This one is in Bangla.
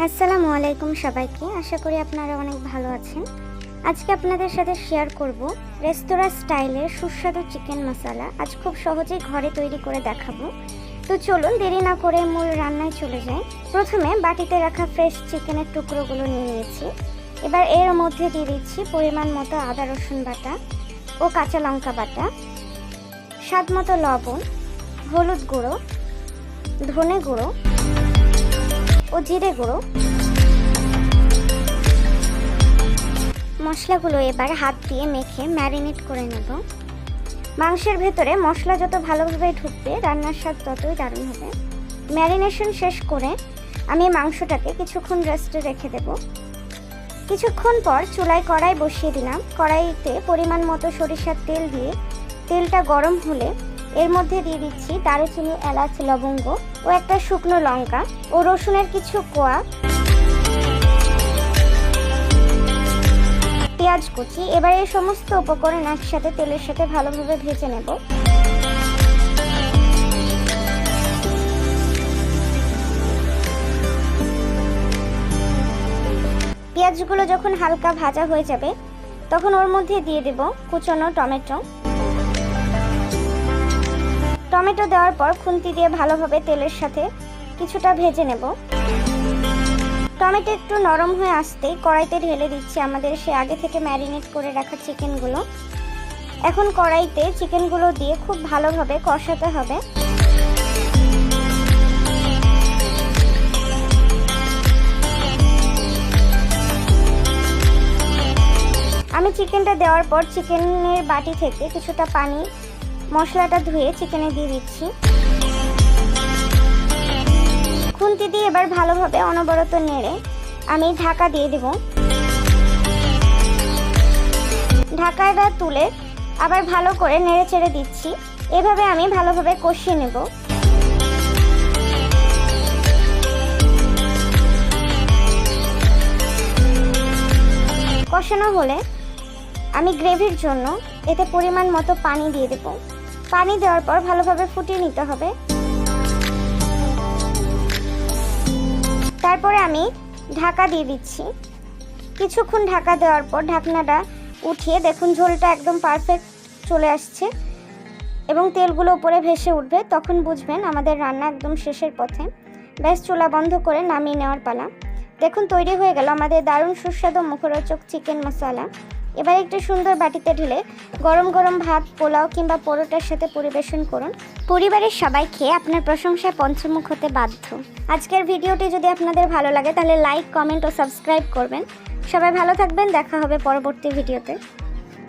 আসসালামু আলাইকুম সবাইকে। আশা করি আপনারা অনেক ভালো আছেন। আজকে আপনাদের সাথে শেয়ার করব রেস্তোরাঁ স্টাইলের সুস্বাদু চিকেন মশলা। আজ খুব সহজেই ঘরে তৈরি করে দেখাবো। তো চলুন দেরি না করে মূল রান্নায় চলে যাই। প্রথমে বাটিতে রাখা ফ্রেশ চিকেনের টুকরোগুলো নিয়ে নিয়েছি। এবার এর মধ্যে দিয়ে দিচ্ছি পরিমাণ মতো আদা রসুন বাটা ও কাঁচা লঙ্কা বাটা, স্বাদ মতো লবণ, হলুদ গুঁড়ো, ধনে গুঁড়ো ও জিরে গুঁড়ো। মশলাগুলো এবার হাত দিয়ে মেখে ম্যারিনেট করে নেব। মাংসের ভেতরে মশলা যত ভালোভাবে ঢুকবে রান্নার স্বাদ ততই দারুণ হবে। ম্যারিনেশন শেষ করে আমি মাংসটাকে কিছুক্ষণ রেস্টে রেখে দেব। কিছুক্ষণ পর চুলায় কড়াই বসিয়ে দিলাম। কড়াইতে পরিমাণ মতো সরিষার তেল দিয়ে তেলটা গরম হলে এর মধ্যে দিয়ে দিচ্ছি দারুচিনি, এলাচ, লবঙ্গ ও একটা শুকনো লঙ্কা ও রসুনের কিছু কোয়া, পেঁয়াজ কুচি। এবার এই সমস্ত উপকরণ একসাথে তেলের সাথে ভালোভাবে ভেজে নেব। পেঁয়াজগুলো যখন হালকা ভাজা হয়ে যাবে তখন ওর মধ্যে দিয়ে দেব কুচনো টমেটো। টমেটো দেওয়ার পর খুন্তি দিয়ে ভালোভাবে তেলের সাথে কিছুটা ভেজে নেব। টমেটো একটু নরম হয়ে আসতেই কড়াইতে ঢেলে দিচ্ছি আমাদের সে আগে থেকে ম্যারিনেট করে রাখা চিকেনগুলো। এখন কড়াইতে চিকেনগুলো দিয়ে খুব ভালোভাবে কষাতে হবে। আমি চিকেনটা দেওয়ার পর চিকেনের বাটি থেকে কিছুটা পানি মশলাটা ধুয়ে চিকেনে দিয়ে দিচ্ছি। খুন্তি দিয়ে এবার ভালোভাবে অনবরত নেড়ে আমি ঢাকা দিয়ে দেব। ঢাকাটা তুলে আবার ভালো করে নেড়ে চেড়ে দিচ্ছি। এভাবে আমি ভালোভাবে কষিয়ে নেব। কষানো হলে আমি গ্রেভির জন্য এতে পরিমাণ মতো পানি দিয়ে দেব। পানি দেওয়ার পর ভালোভাবে ফুটিয়ে নিতে হবে। তারপরে আমি ঢাকা দিয়ে দিচ্ছি। কিছুক্ষণ ঢাকা দেওয়ার পর ঢাকনাটা উঠিয়ে দেখুন ঝোলটা একদম পারফেক্ট চলে আসছে এবং তেলগুলো উপরে ভেসে উঠবে। তখন বুঝবেন আমাদের রান্না একদম শেষের পথে। ব্যাস চুলা বন্ধ করে নামিয়ে নেওয়ার পালা। দেখুন তৈরি হয়ে গেল আমাদের দারুণ সুস্বাদু মুখরোচক চিকেন মশলা। এবার একটু সুন্দর বাটিতে ঢেলে গরম গরম ভাত, পোলাও কিংবা পরোটার সাথে পরিবেশন করুন। পরিবারের সবাই খেয়ে আপনার প্রশংসায় পঞ্চমুখ হতে বাধ্য। আজকের ভিডিওটি যদি আপনাদের ভালো লাগে তাহলে লাইক, কমেন্ট ও সাবস্ক্রাইব করবেন। সবাই ভালো থাকবেন। দেখা হবে পরবর্তী ভিডিওতে।